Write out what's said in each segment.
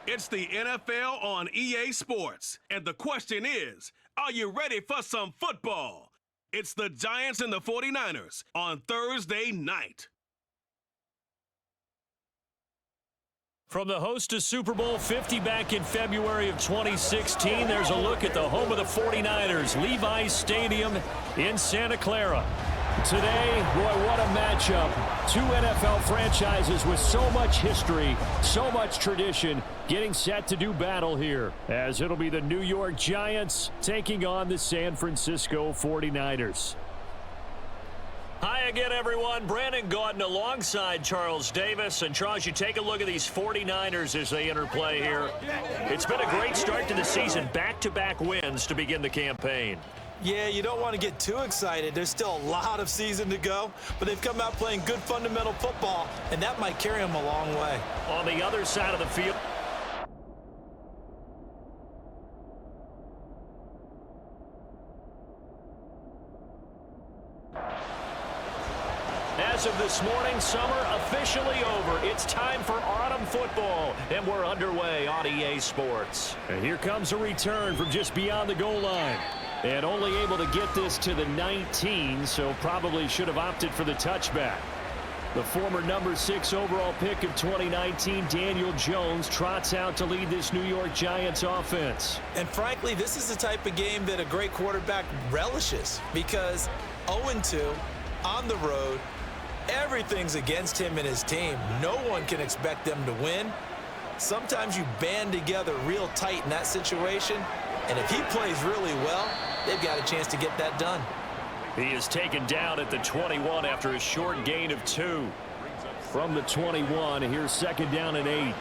It's the NFL on EA Sports. And the question is, are you ready for some football? It's the Giants and the 49ers on Thursday night. From the host to Super Bowl 50 back in February of 2016, there's a look at the home of the 49ers, Levi's Stadium in Santa Clara. Today, boy, what a matchup. Two NFL franchises with so much history, so much tradition, getting set to do battle here, as it'll be the New York Giants taking on the San Francisco 49ers. Hi again, everyone. Brandon Gaudin alongside Charles Davis. And Charles, you take a look at these 49ers as they interplay here. It's been a great start to the season, back-to-back wins to begin the campaign. Yeah, you don't want to get too excited. There's still a lot of season to go, but they've come out playing good fundamental football, and that might carry them a long way. On the other side of the field, as of this morning, summer officially over. It's time for autumn football, and we're underway on EA Sports. And here comes a return from just beyond the goal line. And only able to get this to the 19, so probably should have opted for the touchback. The former number 6 overall pick of 2019, Daniel Jones, trots out to lead this New York Giants offense. And frankly, this is the type of game that a great quarterback relishes, because 0-2 on the road, everything's against him and his team. No one can expect them to win. Sometimes you band together real tight in that situation, and if he plays really well, they've got a chance to get that done. He is taken down at the 21 after a short gain of 2. From the 21, here's second down and 8.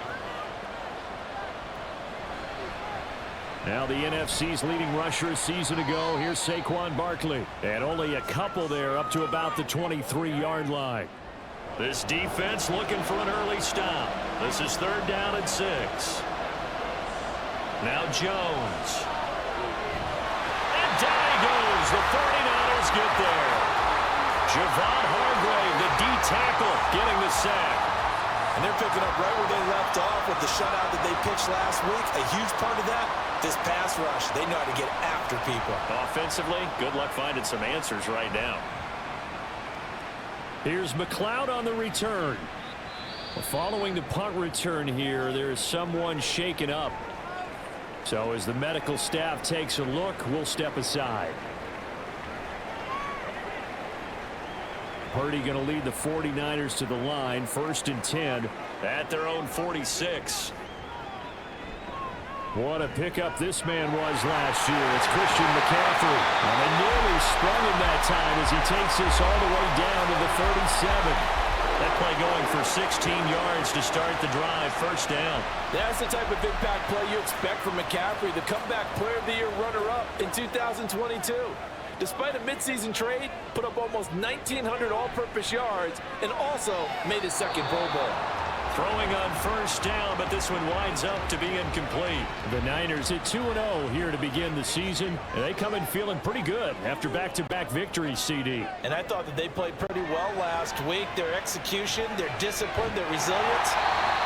Now the NFC's leading rusher a season ago, here's Saquon Barkley. And only a couple there up to about the 23-yard line. This defense looking for an early stop. This is third down and 6. Now Jones. And down he goes. The 49ers get there. Javon Hargrave, the D-tackle, getting the sack. And they're picking up right where they left off with the shutout that they pitched last week. A huge part of that, this pass rush. They know how to get after people. Offensively, good luck finding some answers right now. Here's McLeod on the return. Following the punt return here, there's someone shaken up. So as the medical staff takes a look, we'll step aside. Purdy going to lead the 49ers to the line, 1st and 10 at their own 46. What a pickup this man was last year. It's Christian McCaffrey. And they nearly sprung him that time as he takes this all the way down to the 37. That play going for 16 yards to start the drive, 1st down. That's the type of impact play you expect from McCaffrey, the comeback player of the year runner-up in 2022. Despite a midseason trade, put up almost 1,900 all-purpose yards and also made his second Pro Bowl. Throwing on 1st down, but this one winds up to be incomplete. The Niners at 2-0 here to begin the season, and they come in feeling pretty good after back-to-back victories, CD. And I thought that they played pretty well last week. Their execution, their discipline, their resilience,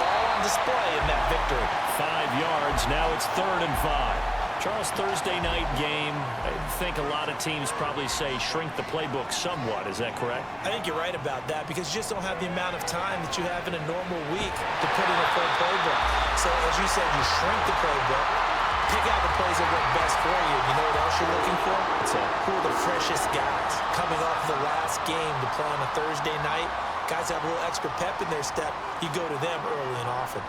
all on display in that victory. 5 yards, now it's 3rd and 5. Charles, Thursday night game, I think a lot of teams probably say shrink the playbook somewhat. Is that correct? I think you're right about that because you just don't have the amount of time that you have in a normal week to put in a full playbook. So, as you said, you shrink the playbook, pick out the plays that work best for you. You know what else you're looking for? Who are the freshest guys coming off the last game to play on a Thursday night? Guys have a little extra pep in their step. You go to them early and often.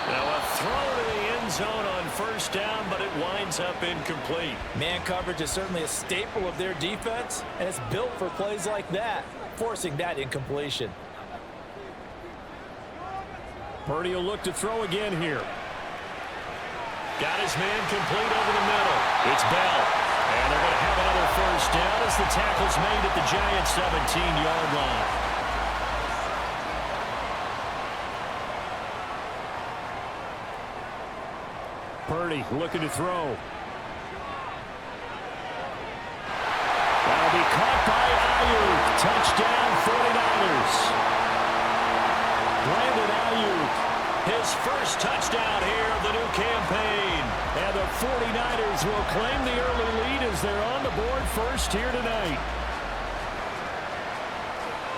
Now a throw to the end zone on 1st down, but it winds up incomplete. Man coverage is certainly a staple of their defense, and it's built for plays like that, forcing that incompletion. Purdy will look to throw again here. Got his man complete over the middle. It's Bell. And they're going to have another 1st down as the tackle's made at the Giants' 17-yard line. Purdy looking to throw. That'll be caught by Ayuk. Touchdown 49ers. His first touchdown here of the new campaign. And the 49ers will claim the early lead as they're on the board first here tonight.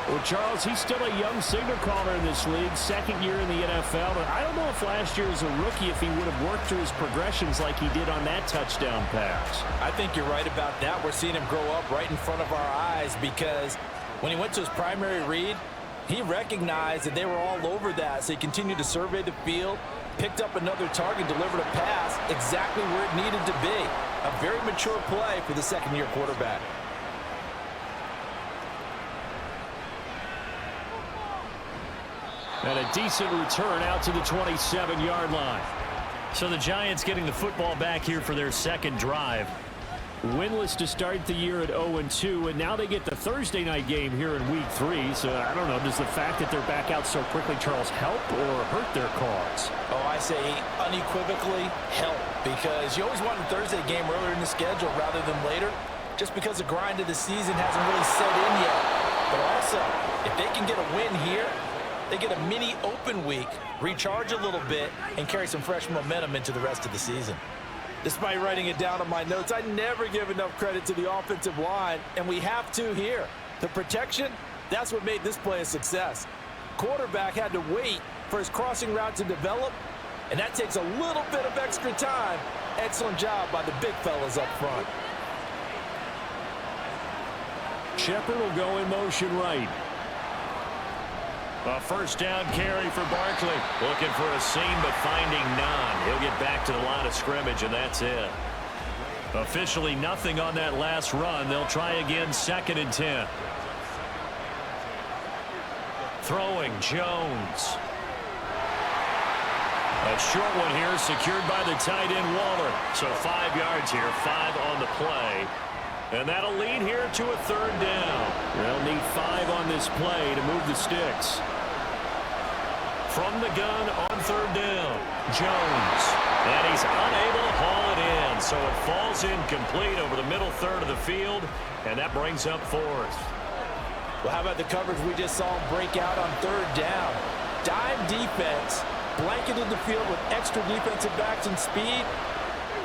Well, Charles, he's still a young signal caller in this league, second year in the NFL. But I don't know if last year as a rookie, if he would have worked through his progressions like he did on that touchdown pass. I think you're right about that. We're seeing him grow up right in front of our eyes because when he went to his primary read, he recognized that they were all over that, so he continued to survey the field, picked up another target, delivered a pass exactly where it needed to be. A very mature play for the second-year quarterback. And a decent return out to the 27-yard line. So the Giants getting the football back here for their second drive. Winless to start the year at 0-2, and now they get the Thursday night game here in Week 3. So I don't know, does the fact that they're back out so quickly, Charles, help or hurt their cause? Oh, I say unequivocally help, because you always want a Thursday game earlier in the schedule rather than later, just because the grind of the season hasn't really set in yet. But also, if they can get a win here, they get a mini open week, recharge a little bit, and carry some fresh momentum into the rest of the season. Despite writing it down on my notes, I never give enough credit to the offensive line, and we have to here. The protection, that's what made this play a success. Quarterback had to wait for his crossing route to develop, and that takes a little bit of extra time. Excellent job by the big fellas up front. Shepard will go in motion right. A first down carry for Barkley. Looking for a seam, but finding none. He'll get back to the line of scrimmage, and that's it. Officially nothing on that last run. They'll try again, 2nd and 10. Throwing, Jones. A short one here, secured by the tight end, Waller. So 5 yards here, 5 on the play. And that'll lead here to a 3rd down. They'll need 5 on this play to move the sticks. From the gun on 3rd down, Jones. And he's unable to haul it in. So it falls incomplete over the middle third of the field. And that brings up 4th. Well, how about the coverage we just saw him break out on 3rd down? Dime defense, blanketed the field with extra defensive backs and speed.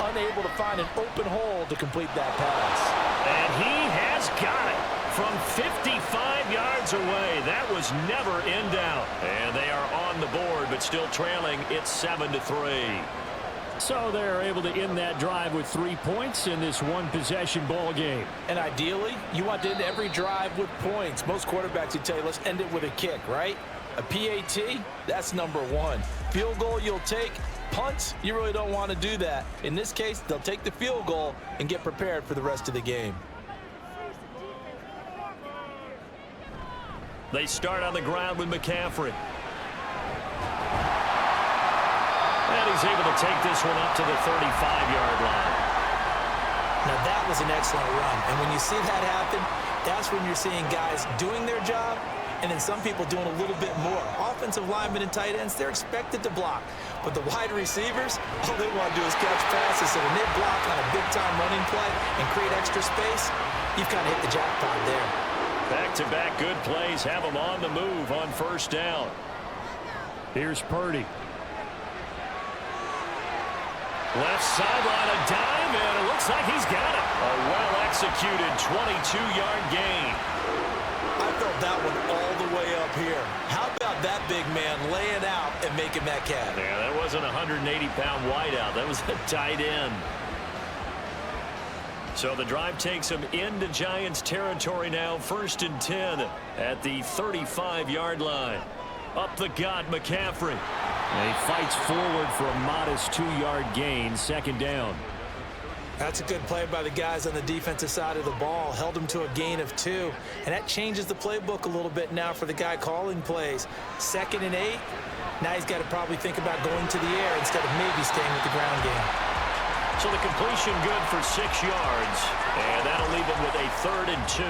Unable to find an open hole to complete that pass. And he has got it from 55 yards away. That was never in doubt. And they are on the board, but still trailing. It's 7-3. So they're able to end that drive with 3 points in this one-possession ball game. And ideally, you want to end every drive with points. Most quarterbacks would tell you, let's end it with a kick, right? A PAT, that's number 1. Field goal you'll take. Punts, you really don't want to do that. In this case, they'll take the field goal and get prepared for the rest of the game. They start on the ground with McCaffrey. And he's able to take this one up to the 35-yard line. Now that was an excellent run. And when you see that happen, that's when you're seeing guys doing their job and then some people doing a little bit more. Offensive linemen and tight ends, they're expected to block. But the wide receivers, all they want to do is catch passes. So when they block on a big-time running play and create extra space, you've kind of hit the jackpot there. Back-to-back good plays have them on the move on 1st down. Here's Purdy. Left sideline, a dive, and it looks like he's got it. A well-executed 22-yard gain. I felt that one all the way up here. How about that big man laying out and making that catch? Yeah, that wasn't a 180-pound wideout. That was a tight end. So the drive takes him into Giants territory now. 1st and 10 at the 35-yard line. Up the gut, McCaffrey. And he fights forward for a modest 2-yard gain. 2nd down. That's a good play by the guys on the defensive side of the ball. Held him to a gain of 2. And that changes the playbook a little bit now for the guy calling plays. 2nd and 8. Now he's got to probably think about going to the air instead of maybe staying with the ground game. So the completion good for 6 yards. And that'll leave him with a 3rd and 2.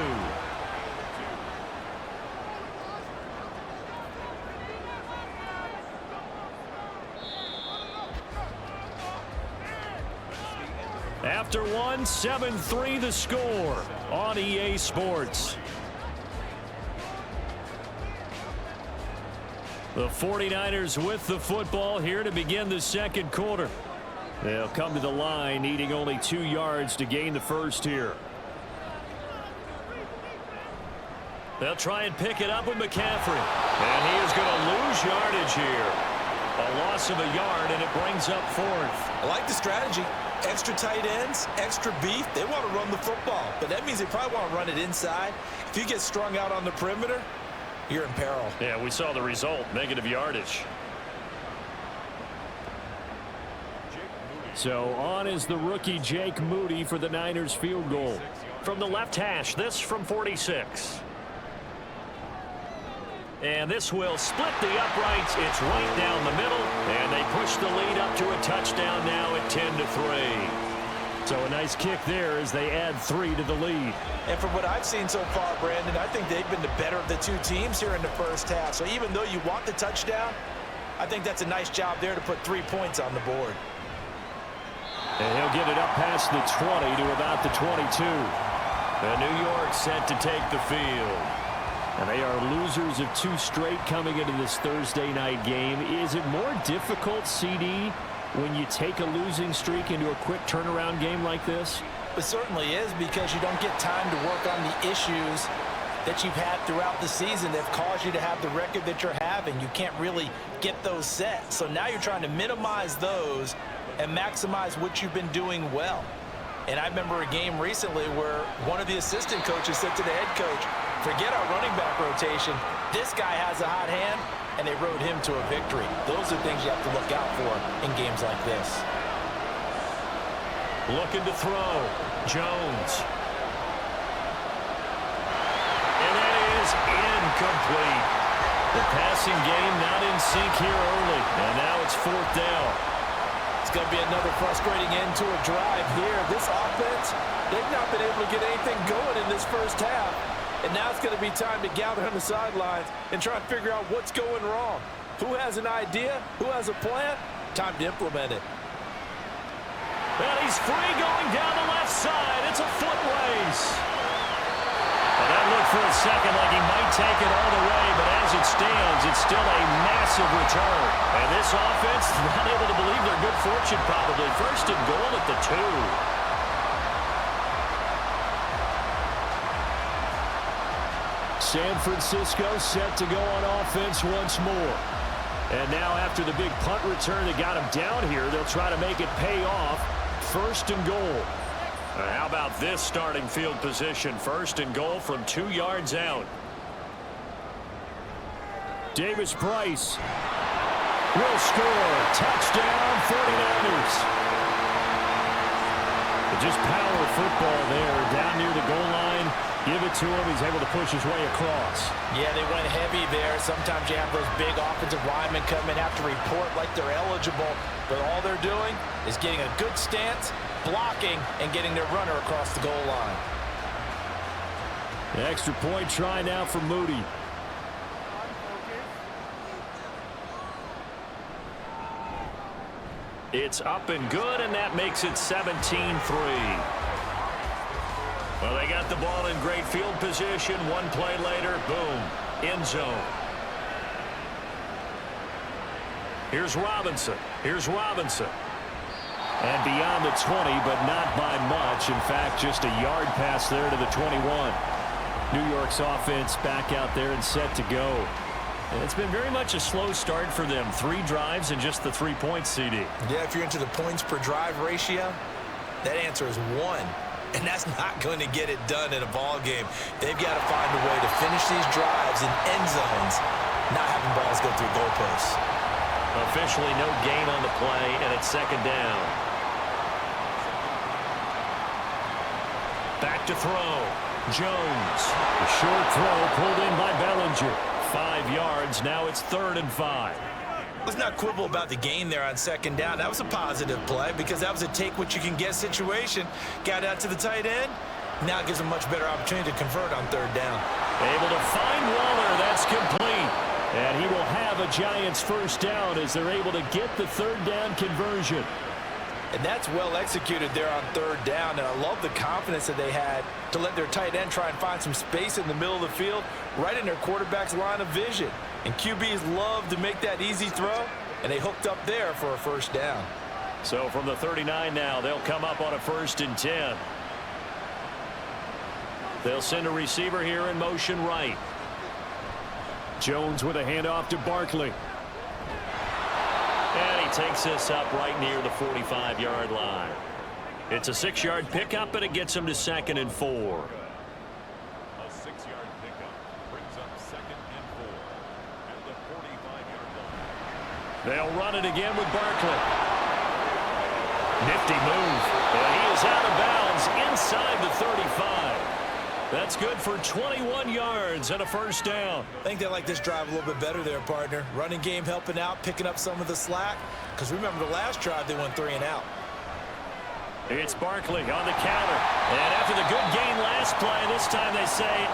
After 1, 7-3 the score on EA Sports. The 49ers with the football here to begin the second quarter. They'll come to the line needing only 2 yards to gain the first here. They'll try and pick it up with McCaffrey. And he is going to lose yardage here. A loss of a yard, and it brings up 4th. I like the strategy. Extra tight ends, extra beef. They want to run the football, but that means they probably want to run it inside. If you get strung out on the perimeter, you're in peril. Yeah, we saw the result, negative yardage. So on is the rookie Jake Moody for the Niners field goal. From the left hash, this from 46. And this will split the uprights. It's right down the middle. And they push the lead up to a touchdown now at 10-3. So a nice kick there as they add 3 to the lead. And from what I've seen so far, Brandon, I think they've been the better of the 2 teams here in the first half. So even though you want the touchdown, I think that's a nice job there to put 3 points on the board. And he'll get it up past the 20 to about the 22. And New York set to take the field. And they are losers of 2 straight coming into this Thursday night game. Is it more difficult, CD, when you take a losing streak into a quick turnaround game like this? It certainly is, because you don't get time to work on the issues that you've had throughout the season that have caused you to have the record that you're having. You can't really get those set. So now you're trying to minimize those and maximize what you've been doing well. And I remember a game recently where one of the assistant coaches said to the head coach, forget our running back rotation. This guy has a hot hand, and they rode him to a victory. Those are things you have to look out for in games like this. Looking to throw. Jones. And that is incomplete. The passing game not in sync here early. And now it's 4th down. It's going to be another frustrating end to a drive here. This offense, they've not been able to get anything going in this first half. And now it's going to be time to gather on the sidelines and try and figure out what's going wrong. Who has an idea? Who has a plan? Time to implement it. And he's free going down the left side. It's a foot race. And that looked for a second like he might take it all the way, but as it stands, it's still a massive return. And this offense is not able to believe their good fortune probably. 1st and goal at the 2. San Francisco set to go on offense once more. And now after the big punt return that got him down here, they'll try to make it pay off. 1st and goal. How about this starting field position? 1st and goal from 2 yards out. Davis Price will score. Touchdown 49ers. Just power football there down near the goal line. Give it to him. He's able to push his way across. Yeah, they went heavy there. Sometimes you have those big offensive linemen come in, have to report like they're eligible. But all they're doing is getting a good stance, blocking, and getting their runner across the goal line. The extra point try now for Moody. It's up and good, and that makes it 17-3. Well, they got the ball in great field position. 1 play later, boom, end zone. Here's Robinson. And beyond the 20, but not by much. In fact, just a yard pass there to the 21. New York's offense back out there and set to go. And it's been very much a slow start for them. 3 drives and just the 3 points, CD. Yeah, if you're into the points per drive ratio, that answer is 1. And that's not going to get it done in a ball game. They've got to find a way to finish these drives in end zones, not having balls go through goalposts. Officially no gain on the play, and it's 2nd down. Back to throw. Jones. A short throw pulled in by Bellinger. 5 yards. Now it's 3rd and 5. Let's not quibble about the gain there on 2nd down. That was a positive play because that was a take-what-you-can-get situation. Got out to the tight end. Now it gives them a much better opportunity to convert on 3rd down. Able to find Waller. That's complete. And he will have a Giants 1st down as they're able to get the 3rd down conversion. And that's well executed there on 3rd down. And I love the confidence that they had to let their tight end try and find some space in the middle of the field, right in their quarterback's line of vision. And QBs love to make that easy throw, and they hooked up there for a first down. So from the 39 now, they'll come up on a 1st and 10. They'll send a receiver here in motion right. Jones with a handoff to Barkley. And he takes this up right near the 45-yard line. It's a 6-yard pickup, and it gets him to 2nd and 4. A 6-yard pickup brings up 2nd and 4 at the 45-yard line. They'll run it again with Barkley. Nifty move. And he is out of bounds inside the 35. That's good for 21 yards and a first down. I think they like this drive a little bit better there, partner. Running game helping out, picking up some of the slack. Because remember, the last drive, they went 3 and out. It's Barkley on the counter. And after the good gain last play, this time they say,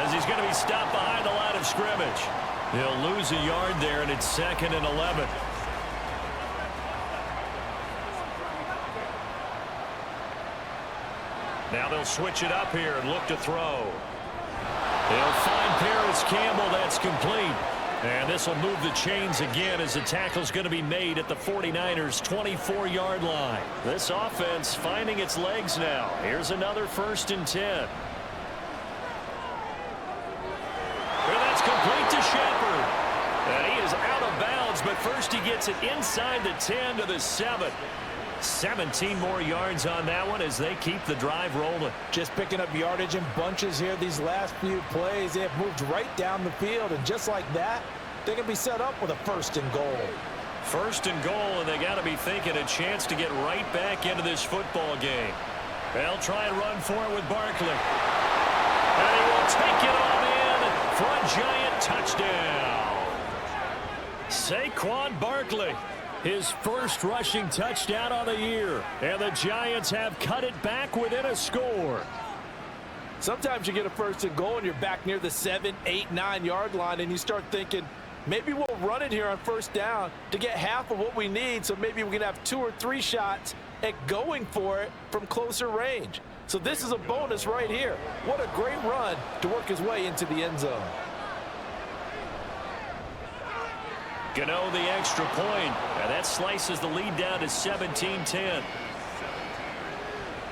as he's going to be stopped behind the line of scrimmage. They'll lose a yard there, and it's 2nd and 11. Now they'll switch it up here and look to throw. They'll find Paris Campbell. That's complete. And this will move the chains again as the tackle's going to be made at the 49ers' 24-yard line. This offense finding its legs now. Here's another 1st and 10. And that's complete to Shepard. And he is out of bounds, but first he gets it inside the 10 to the 7. 17 more yards on that one as they keep the drive rolling. Just picking up yardage in bunches here these last few plays. They have moved right down the field, and just like that, they can be set up with a 1st and goal. 1st and goal, and they got to be thinking a chance to get right back into this football game. They'll try and run for it with Barkley. And he will take it on in for a giant touchdown. Saquon Barkley. His first rushing touchdown on the year. And the Giants have cut it back within a score. Sometimes you get a 1st and goal and you're back near the 7, 8, 9-yard line, and you start thinking, maybe we'll run it here on 1st down to get half of what we need, so maybe we can have 2 or 3 shots at going for it from closer range. So this is a bonus right here. What a great run to work his way into the end zone. Gano the extra point. And that slices the lead down to 17-10.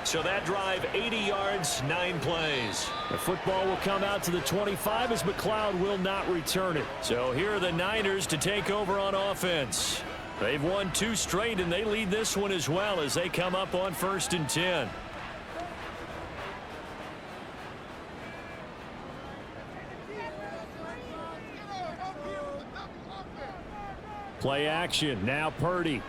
So that drive, 80 yards, 9 plays. The football will come out to the 25 as McLeod will not return it. So here are the Niners to take over on offense. They've won 2 straight, and they lead this one as well as they come up on 1st and 10. Play action. Now Purdy.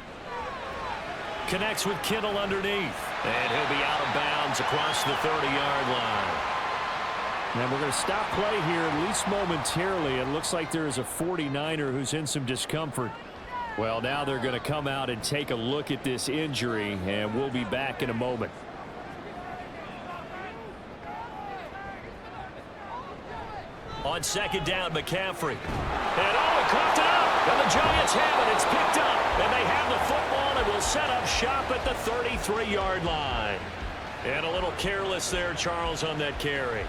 Connects with Kittle underneath. And he'll be out of bounds across the 30-yard line. And we're going to stop play here, at least momentarily. It looks like there is a 49er who's in some discomfort. Well, now they're going to come out and take a look at this injury, and we'll be back in a moment. On 2nd down, McCaffrey. And he coughed it up. And the Giants have it. It's picked up. And they have the football and will set up shop at the 33-yard line. And a little careless there, Charles, on that carry.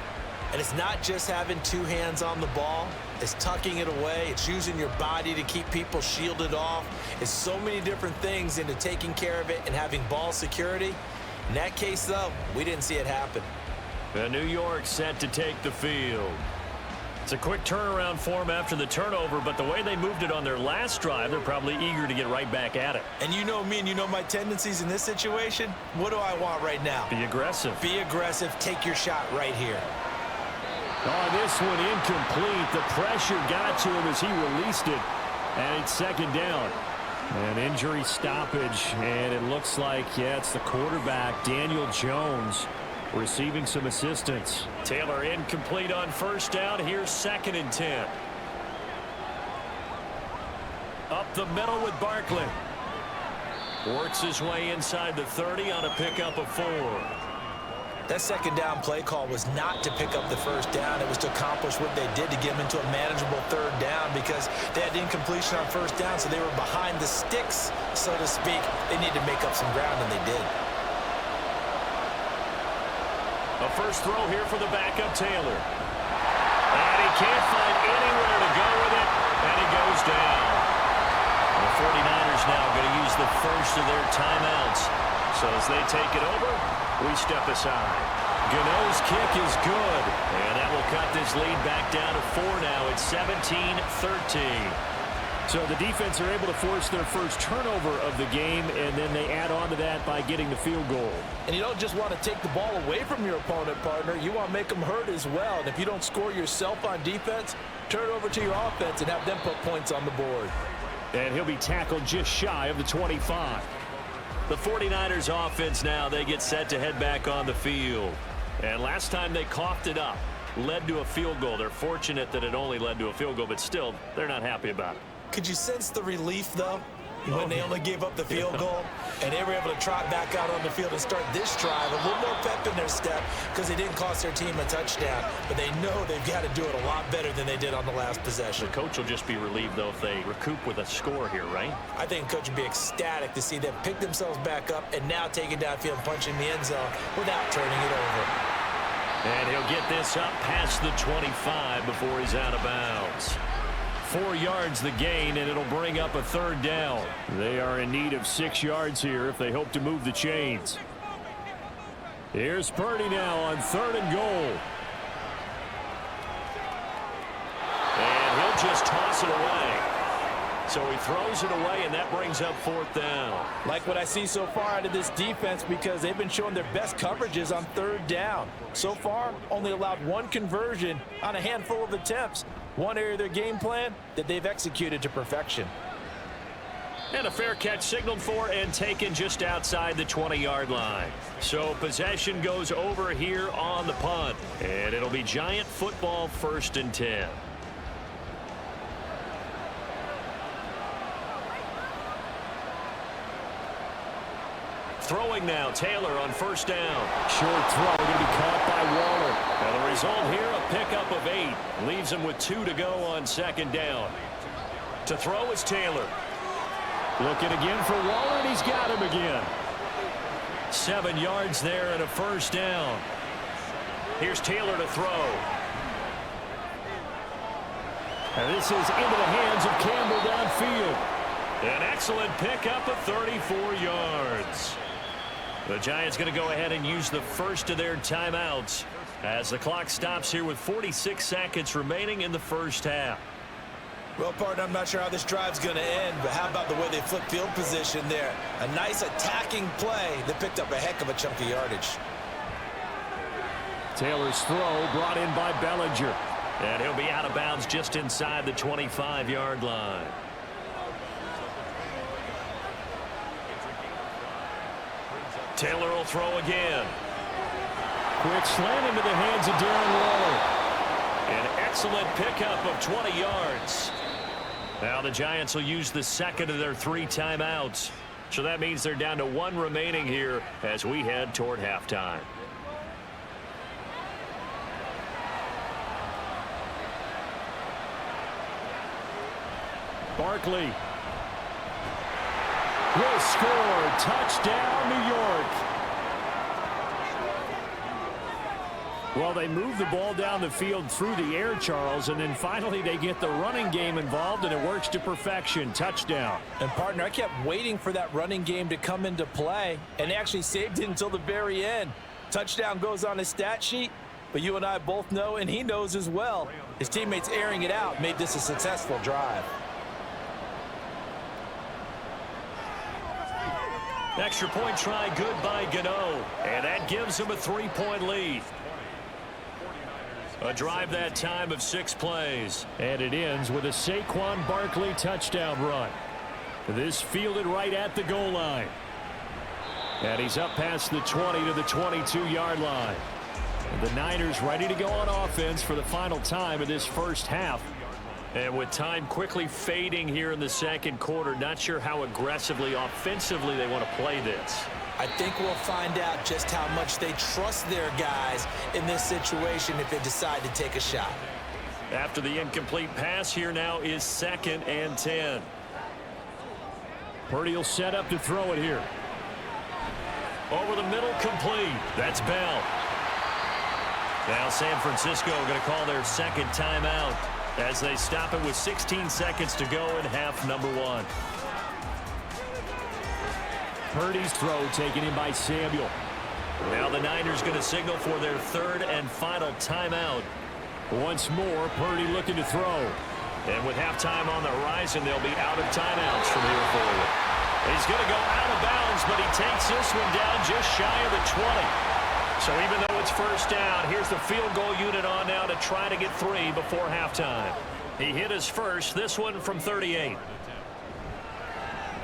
And it's not just having 2 hands on the ball. It's tucking it away. It's using your body to keep people shielded off. It's so many different things into taking care of it and having ball security. In that case, though, we didn't see it happen. New York set to take the field. It's a quick turnaround for them after the turnover, but the way they moved it on their last drive, they're probably eager to get right back at it. And you know me and you know my tendencies in this situation. What do I want right now? Be aggressive. Be aggressive. Take your shot right here. Oh, this one incomplete. The pressure got to him as he released it. And it's 2nd down. An injury stoppage, and it looks like, it's the quarterback, Daniel Jones, receiving some assistance. Taylor incomplete on 1st down. Here's 2nd and 10. Up the middle with Barkley. Works his way inside the 30 on a pickup of 4. That 2nd down play call was not to pick up the 1st down. It was to accomplish what they did to get them into a manageable 3rd down because they had incompletion on 1st down, so they were behind the sticks, so to speak. They needed to make up some ground, and they did. A first throw here for the backup, Taylor. And he can't find anywhere to go with it. down. The 49ers now going to use the first of their timeouts. So as they take it over, we step aside. Gano's kick is good, and that will cut this lead back down to 4 now. It's 17-13. So the defense are able to force their first turnover of the game, and then they add on to that by getting the field goal. And you don't just want to take the ball away from your opponent, partner. You want to make them hurt as well. And if you don't score yourself on defense, turn it over to your offense and have them put points on the board. And he'll be tackled just shy of the 25. The 49ers offense now, they get set to head back on the field. And last time they coughed it up, led to a field goal. They're fortunate that it only led to a field goal, but still, they're not happy about it. Could you sense the relief, though, when they only gave up the field goal and they were able to trot back out on the field and start this drive? A little more pep in their step because they didn't cost their team a touchdown, but they know they've got to do it a lot better than they did on the last possession. The coach will just be relieved, though, if they recoup with a score here, right? I think the coach would be ecstatic to see them pick themselves back up and now take it downfield and punch in the end zone without turning it over. And he'll get this up past the 25 before he's out of bounds. 4 yards the gain, and it'll bring up a third down. They are in need of 6 yards here if they hope to move the chains. Here's Purdy now on 3rd and goal. And he'll just toss it away. So he throws it away, and that brings up 4th down. Like what I see so far out of this defense because they've been showing their best coverages on 3rd down. So far, only allowed 1 conversion on a handful of attempts. One area of their game plan that they've executed to perfection. And a fair catch signaled for and taken just outside the 20-yard line. So possession goes over here on the punt. And it'll be Giant football 1st and 10. Throwing now, Taylor on 1st down. Short throw going to be caught by Waller. And the result here, a pickup of 8. Leaves him with 2 to go on 2nd down. To throw is Taylor. Looking again for Waller, and he's got him again. 7 yards there and a 1st down. Here's Taylor to throw. And this is into the hands of Campbell downfield. An excellent pickup of 34 yards. The Giants going to go ahead and use the first of their timeouts as the clock stops here with 46 seconds remaining in the first half. Well, partner, I'm not sure how this drive's going to end, but how about the way they flip field position there? A nice attacking play that picked up a heck of a chunk of yardage. Taylor's throw brought in by Bellinger. And he'll be out of bounds just inside the 25-yard line. Taylor will throw again. Quick slant into the hands of Darren Waller. An excellent pickup of 20 yards. Now the Giants will use the second of their 3 timeouts. So that means they're down to 1 remaining here as we head toward halftime. Barkley will score. Touchdown, New York. Well, they move the ball down the field through the air, Charles, and then finally they get the running game involved, and it works to perfection. Touchdown. And, partner, I kept waiting for that running game to come into play, and they actually saved it until the very end. Touchdown goes on his stat sheet, but you and I both know, and he knows as well, his teammates airing it out made this a successful drive. Extra point try good by Gano, and that gives him a 3-point lead. A drive that time of 6 plays. And it ends with a Saquon Barkley touchdown run. This fielded right at the goal line. And he's up past the 20 to the 22-yard line. And the Niners ready to go on offense for the final time of this first half. And with time quickly fading here in the second quarter, not sure how aggressively, offensively they want to play this. I think we'll find out just how much they trust their guys in this situation if they decide to take a shot. After the incomplete pass, here now is 2nd and 10. Purdy will set up to throw it here. Over the middle, complete. That's Bell. Now San Francisco going to call their second timeout. as they stop it with 16 seconds to go in half number one. Purdy's throw taken in by Samuel. Now the Niners going to signal for their third and final timeout. Once more, Purdy looking to throw. And with halftime on the horizon, they'll be out of timeouts from here forward. He's going to go out of bounds, but he takes this one down just shy of the 20. So even though it's first down, here's the field goal unit on now to try to get 3 before halftime. He hit his first, this one from 38.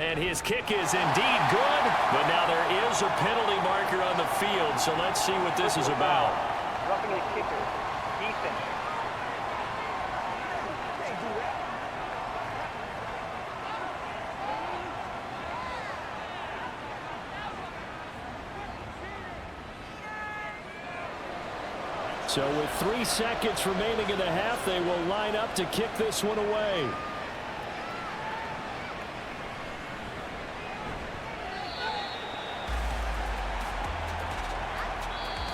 And his kick is indeed good, but now there is a penalty marker on the field, so let's see what this is about. Roughing the kicker, defense. So with 3 seconds remaining in the half, they will line up to kick this one away.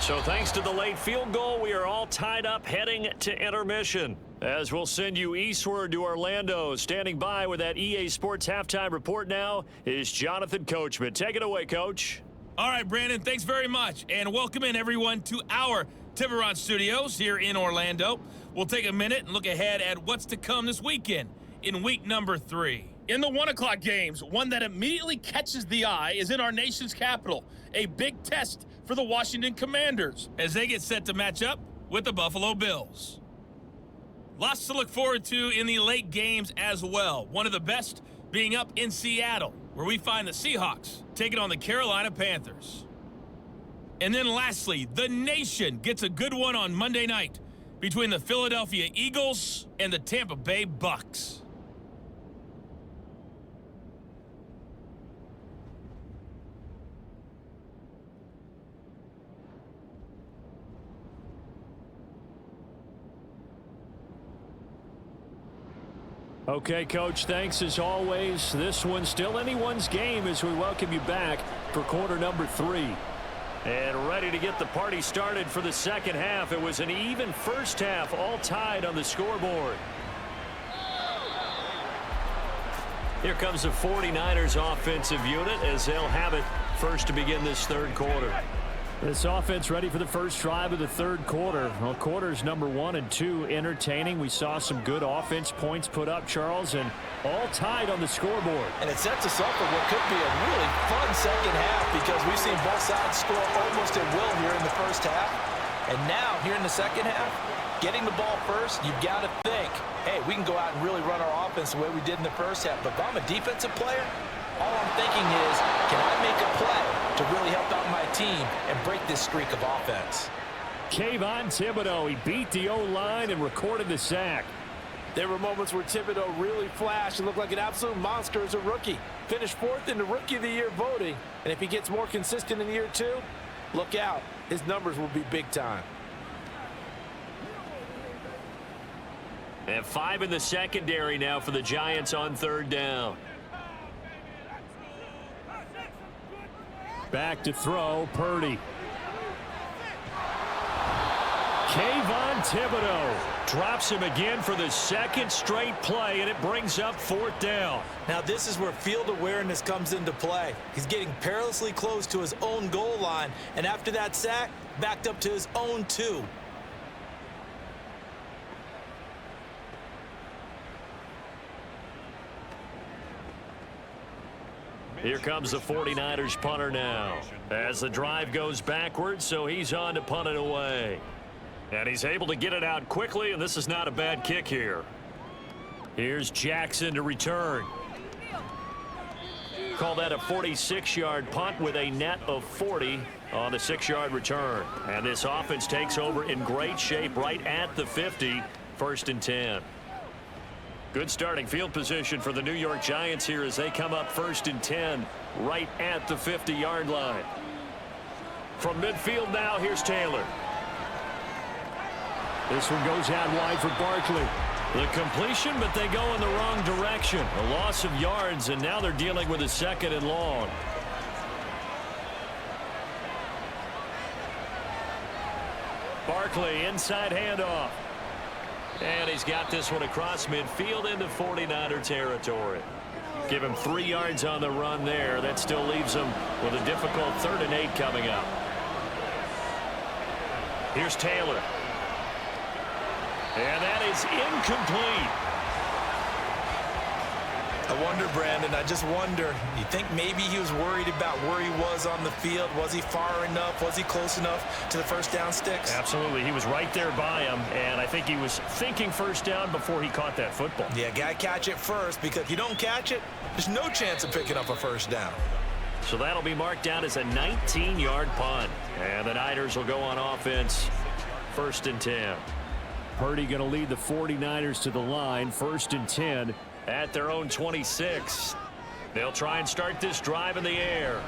So thanks to the late field goal, we are all tied up heading to intermission. As we'll send you eastward to Orlando. Standing by with that EA Sports halftime report now is Jonathan Coachman. Take it away, Coach. All right, Brandon, thanks very much. And welcome in, everyone, to our Tiburon Studios here in Orlando. We'll take a minute and look ahead at what's to come this weekend in week number 3. In the 1 o'clock games, one that immediately catches the eye is in our nation's capital, a big test for the Washington Commanders as they get set to match up with the Buffalo Bills. Lots to look forward to in the late games as well. One of the best being up in Seattle, where we find the Seahawks taking on the Carolina Panthers. And then lastly, the nation gets a good one on Monday night between the Philadelphia Eagles and the Tampa Bay Bucks. Okay, Coach, thanks as always. This one's still anyone's game as we welcome you back for quarter number 3. And ready to get the party started for the second half. It was an even first half, all tied on the scoreboard. Here comes the 49ers offensive unit as they'll have it first to begin this third quarter. This offense ready for the first drive of the third quarter. Well, quarters number 1 and 2 entertaining. We saw some good offense points put up, Charles, and all tied on the scoreboard. And it sets us up for what could be a really fun second half because we've seen both sides score almost at will here in the first half. And now, here in the second half, getting the ball first, you've got to think, hey, we can go out and really run our offense the way we did in the first half. But if I'm a defensive player, all I'm thinking is, can I make a play to really help out my team and break this streak of offense? Kayvon Thibodeau, he beat the O-line and recorded the sack. There were moments where Thibodeau really flashed and looked like an absolute monster as a rookie. Finished 4th in the Rookie of the Year voting. And if he gets more consistent in year 2, look out. His numbers will be big time. And 5 in the secondary now for the Giants on third down. Back to throw, Purdy. Kayvon Thibodeau drops him again for the second straight play, and it brings up 4th down. Now this is where field awareness comes into play. He's getting perilously close to his own goal line, and after that sack, backed up to his own 2. Here comes the 49ers punter now as the drive goes backwards, so he's on to punt it away. And he's able to get it out quickly, and this is not a bad kick here. Here's Jackson to return. Call that a 46-yard punt with a net of 40 on the 6-yard return. And this offense takes over in great shape right at the 50, 1st and 10. Good starting field position for the New York Giants here as they come up 1st and 10 right at the 50-yard line. From midfield now, here's Taylor. This one goes out wide for Barkley. The completion, but they go in the wrong direction. A loss of yards, and now they're dealing with a 2nd and long. Barkley, inside handoff. And he's got this one across midfield into 49er territory. Give him 3 yards on the run there. That still leaves him with a difficult 3rd and 8 coming up. Here's Taylor. And that is incomplete. I wonder, Brandon, I just wonder, you think maybe he was worried about where he was on the field? Was he far enough? Was he close enough to the first down sticks? Absolutely. He was right there by him, and I think he was thinking first down before he caught that football. Yeah, got to catch it first, because if you don't catch it, there's no chance of picking up a first down. So that'll be marked down as a 19-yard punt. And the Niners will go on offense, 1st and 10. Purdy going to lead the 49ers to the line, 1st and 10 at their own 26. They'll try and start this drive in the air.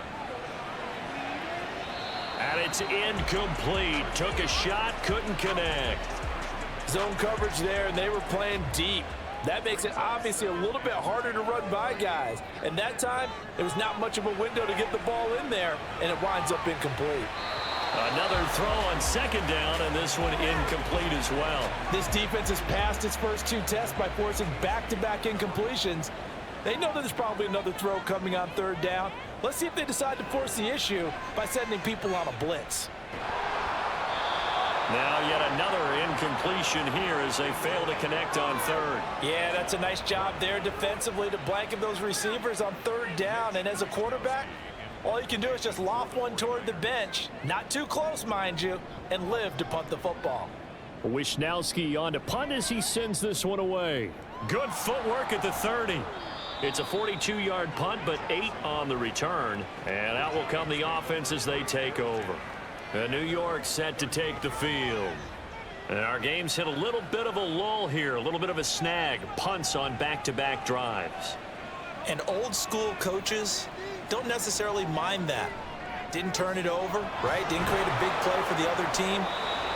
And it's incomplete. Took a shot, couldn't connect. Zone coverage there, and they were playing deep. That makes it obviously a little bit harder to run by guys. And that time, there was not much of a window to get the ball in there, and it winds up incomplete. Another throw on 2nd down, and this one incomplete as well. This defense has passed its first 2 tests by forcing back-to-back incompletions. They know that there's probably another throw coming on 3rd down. Let's see if they decide to force the issue by sending people on a blitz. Now yet another incompletion here as they fail to connect on 3rd. Yeah, that's a nice job there defensively to blanket those receivers on 3rd down. And as a quarterback, all you can do is just loft one toward the bench, not too close, mind you, and live to punt the football. Wisnowski on to punt as he sends this one away. Good footwork at the 30. It's a 42-yard punt, but 8 on the return. And out will come the offense as they take over. New York set to take the field. And our game's hit a little bit of a lull here, a little bit of a snag. Punts on back-to-back drives. And old school coaches don't necessarily mind that. Didn't turn it over, right? Didn't create a big play for the other team.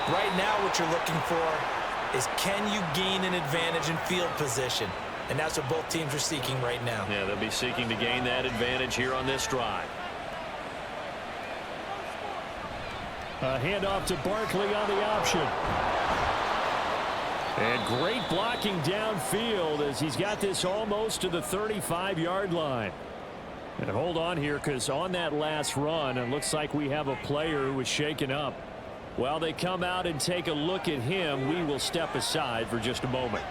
Right now what you're looking for is, can you gain an advantage in field position? And that's what both teams are seeking right now. Yeah, they'll be seeking to gain that advantage here on this drive. A handoff to Barkley on the option. And great blocking downfield as he's got this almost to the 35-yard line. And hold on here, because on that last run, it looks like we have a player who was shaken up. While they come out and take a look at him, we will step aside for just a moment.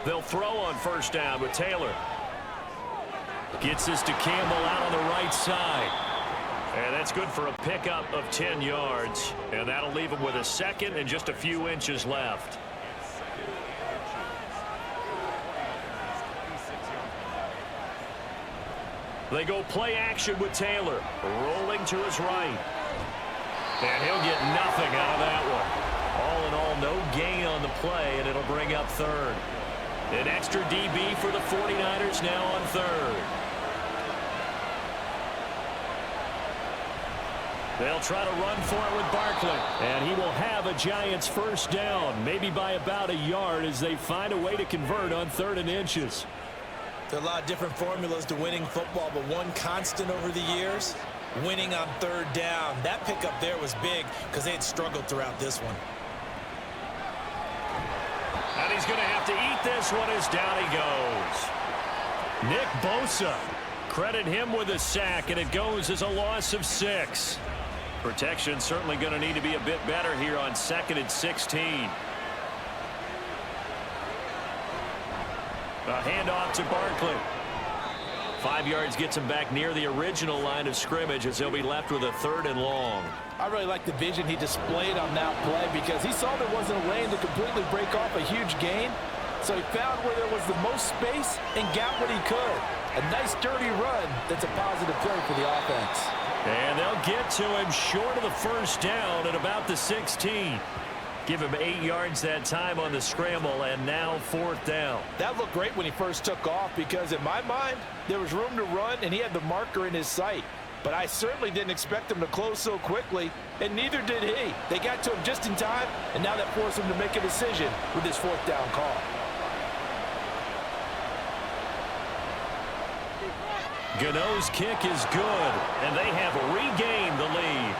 They'll throw on 1st down with Taylor. Gets this to Campbell out on the right side. And that's good for a pickup of 10 yards. And that'll leave him with a 2nd and just a few inches left. They go play action with Taylor. Rolling to his right. And he'll get nothing out of that one. All in all, no gain on the play, and it'll bring up 3rd. An extra DB for the 49ers now on 3rd. They'll try to run for it with Barkley. And he will have a Giants 1st down, maybe by about a yard as they find a way to convert on 3rd and inches. There are a lot of different formulas to winning football, but one constant over the years, winning on 3rd down. That pickup there was big because they had struggled throughout this one. And he's going to have to eat this one as down he goes. Nick Bosa. Credit him with a sack, and it goes as a loss of 6. Protection certainly going to need to be a bit better here on 2nd and 16. A handoff to Barkley. 5 yards gets him back near the original line of scrimmage as he'll be left with a 3rd and long. I really like the vision he displayed on that play because he saw there wasn't a lane to completely break off a huge gain. So he found where there was the most space and got what he could. A nice dirty run that's a positive play for the offense. And they'll get to him short of the 1st down at about the 16. Give him 8 yards that time on the scramble, and now 4th down. That looked great when he first took off because in my mind, there was room to run and he had the marker in his sight. But I certainly didn't expect him to close so quickly, and neither did he. They got to him just in time, and now that forced him to make a decision with his 4th down call. Gano's kick is good, and they have regained the lead.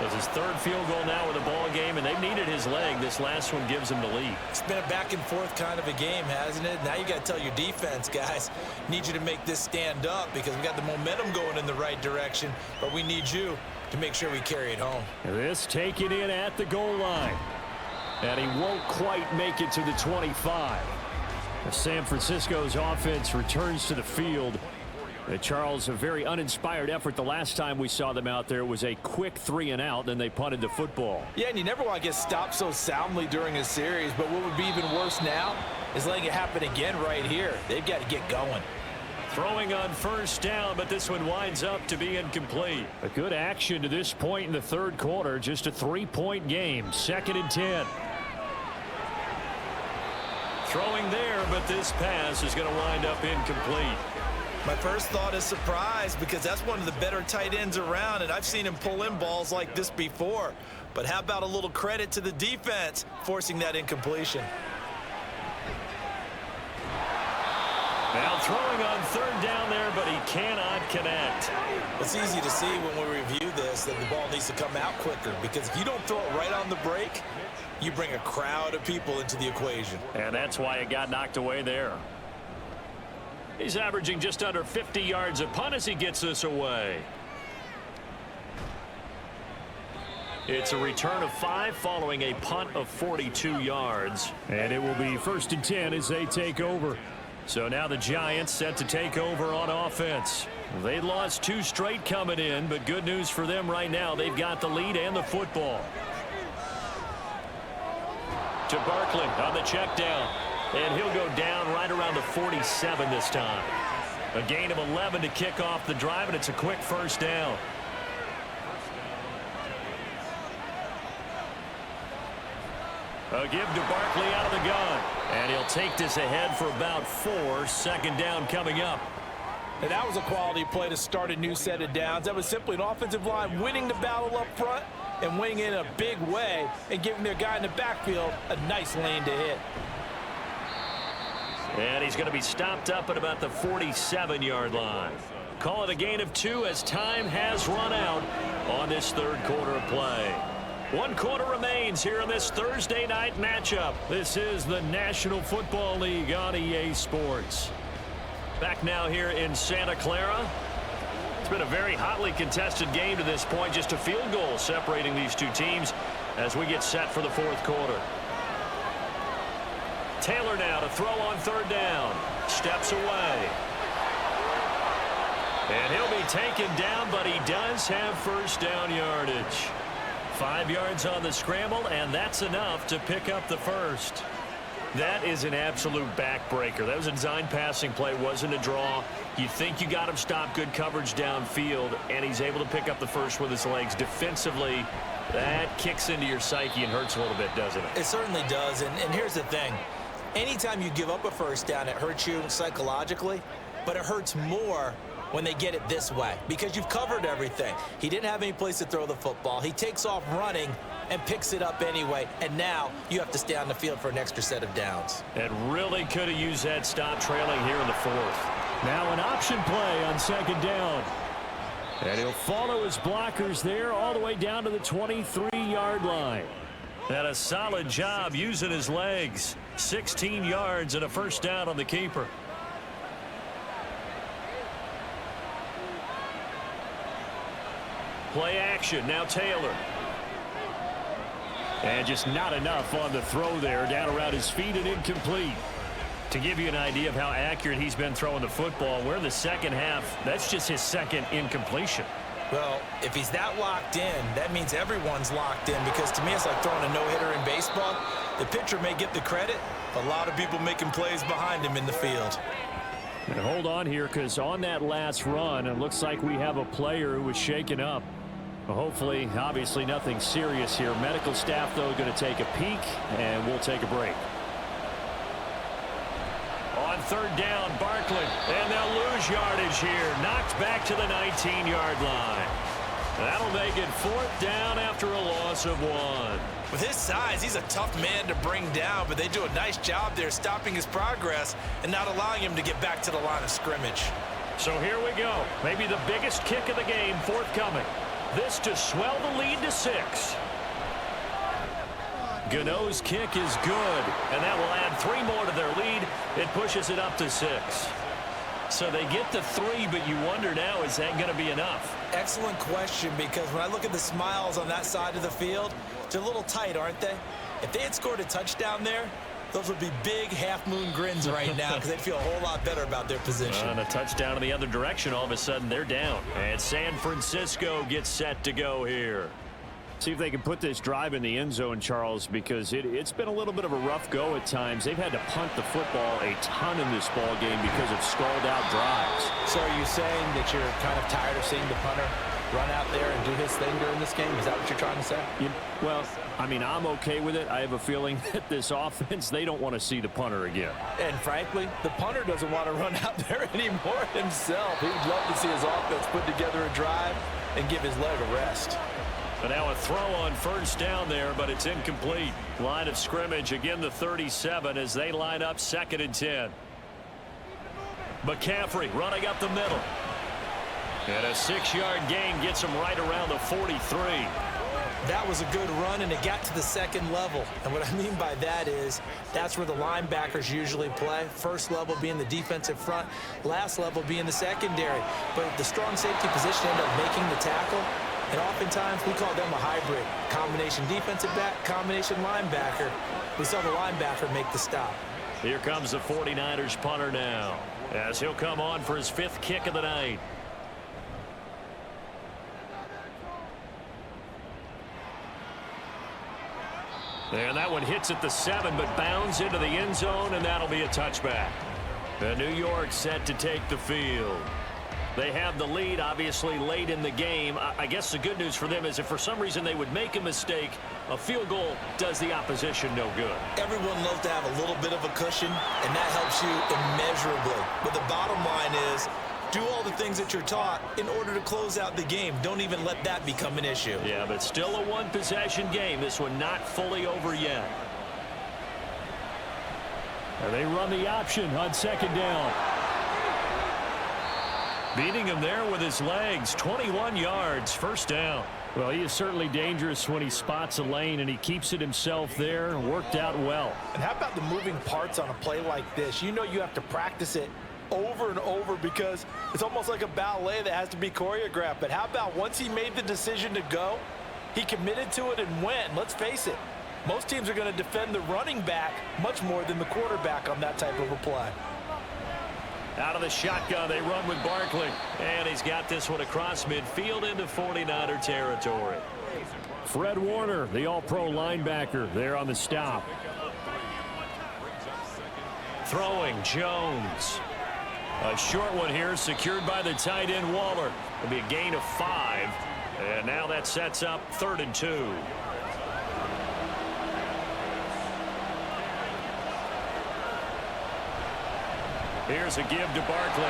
So it's his third field goal now with the ball game, and they've needed his leg. This last one gives him the lead. It's been a back-and-forth kind of a game, hasn't it? Now you got to tell your defense, guys, need you to make this stand up because we got the momentum going in the right direction, but we need you to make sure we carry it home. This taken in at the goal line. And he won't quite make it to the 25. San Francisco's offense returns to the field. Charles, a very uninspired effort the last time we saw them out there. It was a quick 3-and-out, then they punted the football. Yeah, and you never want to get stopped so soundly during a series, but what would be even worse now is letting it happen again right here. They've got to get going. Throwing on first down, but this one winds up to be incomplete. A good action to this point in the third quarter. Just a 3-point game. 2nd and 10. Throwing there, but this pass is going to wind up incomplete. My first thought is surprise because that's one of the better tight ends around, and I've seen him pull in balls like this before. But how about a little credit to the defense forcing that incompletion? Now throwing on third down there, but he cannot connect. It's easy to see when we review this that the ball needs to come out quicker because if you don't throw it right on the break, you bring a crowd of people into the equation. And that's why it got knocked away there. He's averaging just under 50 yards a punt as he gets this away. It's a return of 5 following a punt of 42 yards. And it will be 1st and 10 as they take over. So now the Giants set to take over on offense. They lost 2 straight coming in, but good news for them right now. They've got the lead and the football. To Barkley on the check down. And he'll go down right around the 47 this time. A gain of 11 to kick off the drive, and it's a quick first down. A give to Barkley out of the gun. And he'll take this ahead for about 4. 2nd down coming up. And that was a quality play to start a new set of downs. That was simply an offensive line winning the battle up front and winning in a big way and giving their guy in the backfield a nice lane to hit. And he's going to be stopped up at about the 47-yard line. Call it a gain of 2 as time has run out on this third quarter of play. 1 quarter remains here in this Thursday night matchup. This is the National Football League on EA Sports. Back now here in Santa Clara. It's been a very hotly contested game to this point. Just a field goal separating these two teams as we get set for the 4th quarter. Taylor now to throw on third down. Steps away. And he'll be taken down, but he does have first down yardage. 5 yards on the scramble, and that's enough to pick up the first. That is an absolute backbreaker. That was a design passing play, wasn't a draw. You think you got him stopped, good coverage downfield, and he's able to pick up the first with his legs. Defensively, that kicks into your psyche and hurts a little bit, doesn't it? It certainly does, and here's the thing. Anytime you give up a first down, it hurts you psychologically, but it hurts more when they get it this way because you've covered everything. He didn't have any place to throw the football. He takes off running and picks it up anyway, and now you have to stay on the field for an extra set of downs. And really could have used that stop trailing here in the 4th. Now an option play on 2nd down. And he'll follow his blockers there all the way down to the 23-yard line. And a solid job using his legs. 16 yards and a first down on the keeper. Play action. Now Taylor. And just not enough on the throw there. Down around his feet and incomplete. To give you an idea of how accurate he's been throwing the football, we're in the 2nd half. That's just his 2nd incompletion. Well, if he's that locked in, that means everyone's locked in because to me it's like throwing a no-hitter in baseball. The pitcher may get the credit, but a lot of people making plays behind him in the field. And hold on here because on that last run, it looks like we have a player who was shaken up. Hopefully, obviously nothing serious here. Medical staff, though, going to take a peek, and we'll take a break. On third down, Barkley, and they'll lose yardage here. Knocked back to the 19-yard line. That'll make it 4th down after a loss of 1. With his size, he's a tough man to bring down, but they do a nice job there stopping his progress and not allowing him to get back to the line of scrimmage. So here we go. Maybe the biggest kick of the game forthcoming. This to swell the lead to 6. Gano's kick is good, and that will add 3 more to their lead. It pushes it up to 6. So they get the 3, but you wonder now, is that going to be enough? Excellent question, because when I look at the smiles on that side of the field, they're a little tight, aren't they? If they had scored a touchdown there, those would be big half-moon grins right now because they'd feel a whole lot better about their position. And a touchdown in the other direction, all of a sudden they're down. And San Francisco gets set to go here. See if they can put this drive in the end zone, Charles, because it's been a little bit of a rough go at times. They've had to punt the football a ton in this ball game because of stalled-out drives. So are you saying that you're kind of tired of seeing the punter run out there and do his thing during this game? Is that what you're trying to say? Well, I mean, I'm okay with it. I have a feeling that this offense, they don't want to see the punter again. And frankly, the punter doesn't want to run out there anymore himself. He would love to see his offense put together a drive and give his leg a rest. But now a throw on first down there, but it's incomplete. Line of scrimmage, again the 37 as they line up 2nd and 10. McCaffrey running up the middle. And a 6-yard gain gets him right around the 43. That was a good run, and it got to the 2nd level. And what I mean by that is that's where the linebackers usually play. First level being the defensive front, last level being the secondary. But the strong safety position ended up making the tackle. And oftentimes, we call them a hybrid. Combination defensive back, combination linebacker. We saw the linebacker make the stop. Here comes the 49ers punter now, as he'll come on for his 5th kick of the night. And that one hits at the 7, but bounds into the end zone, and that'll be a touchback. And New York set to take the field. They have the lead, obviously, late in the game. I guess the good news for them is if for some reason they would make a mistake, a field goal does the opposition no good. Everyone loves to have a little bit of a cushion, and that helps you immeasurably. But the bottom line is, do all the things that you're taught in order to close out the game. Don't even let that become an issue. Yeah, but still a one-possession game. This one not fully over yet. And they run the option on 2nd down. Beating him there with his legs, 21 yards, 1st down. Well, he is certainly dangerous when he spots a lane, and he keeps it himself there. Worked out well. And how about the moving parts on a play like this? You know you have to practice it over and over because it's almost like a ballet that has to be choreographed. But how about once he made the decision to go, he committed to it and went. Let's face it, most teams are going to defend the running back much more than the quarterback on that type of a play. Out of the shotgun, they run with Barkley. And he's got this one across midfield into 49er territory. Fred Warner, the all-pro linebacker, there on the stop. Throwing, Jones. A short one here, secured by the tight end Waller. It'll be a gain of 5. And now that sets up 3rd and 2. Here's a give to Barkley.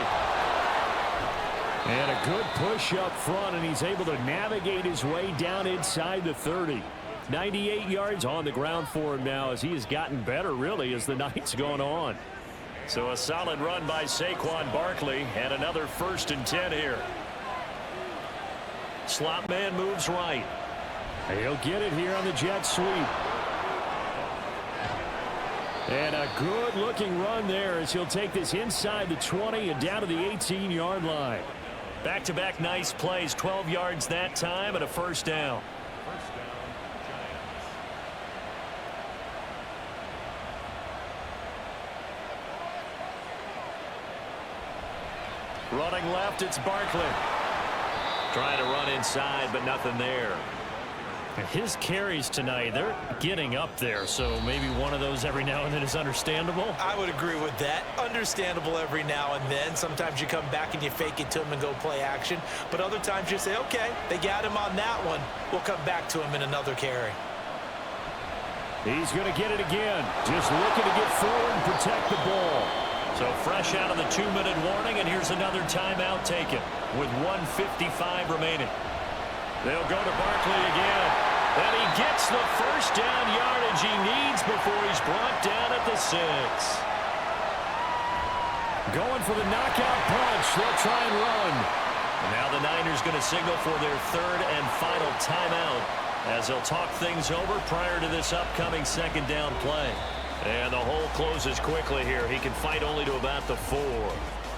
And a good push up front, and he's able to navigate his way down inside the 30. 98 yards on the ground for him now as he has gotten better, really, as the night's gone on. So a solid run by Saquon Barkley, and another 1st and 10 here. Slot man moves right. He'll get it here on the jet sweep. And a good-looking run there as he'll take this inside the 20 and down to the 18-yard line. Back-to-back nice plays, 12 yards that time and a 1st down. Running left, it's Barkley. Trying to run inside, but nothing there. His carries tonight, they're getting up there, so maybe one of those every now and then is understandable. I would agree with that. Understandable every now and then. Sometimes you come back and you fake it to him and go play action. But other times you say, okay, they got him on that one. We'll come back to him in another carry. He's going to get it again. Just looking to get forward and protect the ball. So fresh out of the 2-minute warning, and here's another timeout taken with 1:55 remaining. They'll go to Barkley again. And he gets the 1st down yardage he needs before he's brought down at the 6. Going for the knockout punch. They'll try and run. And now the Niners going to signal for their third and final timeout as they'll talk things over prior to this upcoming second down play. And the hole closes quickly here. He can fight only to about the 4.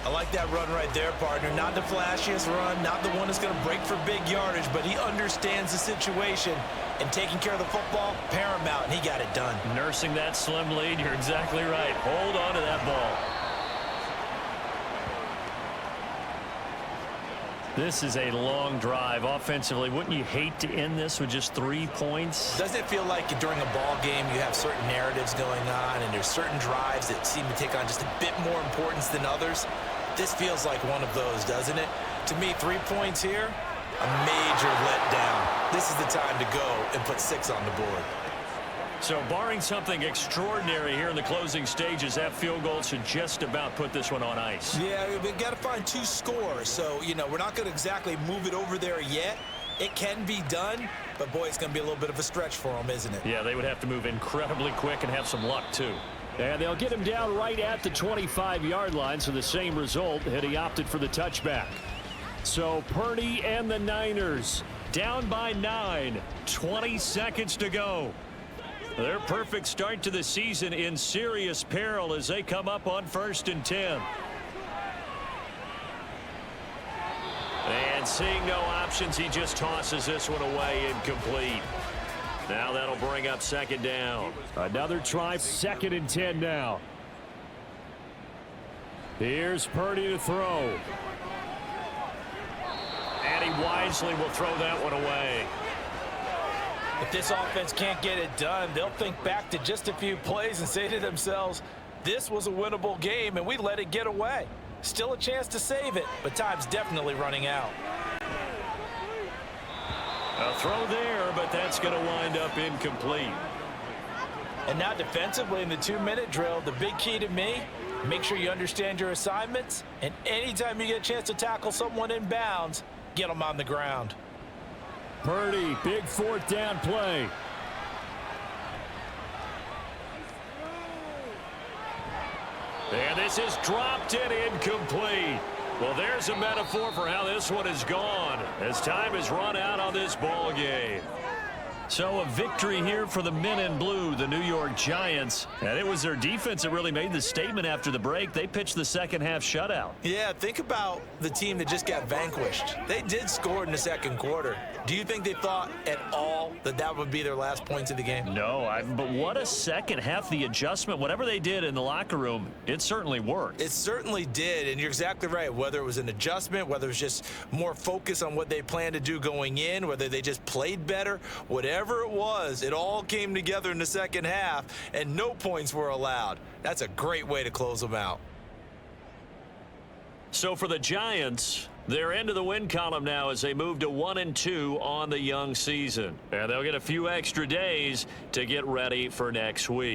I like that run right there, partner. Not the flashiest run, not the one that's going to break for big yardage, but he understands the situation, and taking care of the football, paramount, and he got it done. Nursing that slim lead, you're exactly right. Hold on to that ball. This is a long drive offensively. Wouldn't you hate to end this with just 3 points? Doesn't it feel like during a ball game you have certain narratives going on and there's certain drives that seem to take on just a bit more importance than others? This feels like one of those, doesn't it? To me, 3 points here, a major letdown. This is the time to go and put 6 on the board. So barring something extraordinary here in the closing stages, that field goal should just about put this one on ice. Yeah, we've got to find 2 scores. So, you know, we're not going to exactly move it over there yet. It can be done, but, boy, it's going to be a little bit of a stretch for them, isn't it? Yeah, they would have to move incredibly quick and have some luck, too. And they'll get him down right at the 25-yard line, so the same result, and he opted for the touchback. So Purdy and the Niners down by 9, 20 seconds to go. Their perfect start to the season in serious peril as they come up on 1st and 10. And seeing no options, he just tosses this one away incomplete. Now that'll bring up 2nd down. Another try, 2nd and 10 now. Here's Purdy to throw. And he wisely will throw that one away. If this offense can't get it done, they'll think back to just a few plays and say to themselves, this was a winnable game and we let it get away. Still a chance to save it, but time's definitely running out. A throw there, but that's going to wind up incomplete. And now defensively in the 2-minute drill, the big key to me, make sure you understand your assignments, and anytime you get a chance to tackle someone in bounds, get them on the ground. Purdy, big 4th down play. And this is dropped and incomplete. Well, there's a metaphor for how this one is gone as time has run out on this ball game. So a victory here for the men in blue, the New York Giants. And it was their defense that really made the statement after the break. They pitched the second-half shutout. Yeah, think about the team that just got vanquished. They did score in the 2nd quarter. Do you think they thought at all that that would be their last points of the game? No, but what a second half. The adjustment, whatever they did in the locker room, it certainly worked. It certainly did, and you're exactly right. Whether it was an adjustment, whether it was just more focus on what they planned to do going in, whether they just played better, whatever it was, it all came together in the 2nd half, and no points were allowed. That's a great way to close them out. So for the Giants, they're into the win column now as they move to 1-2 on the young season. And they'll get a few extra days to get ready for next week.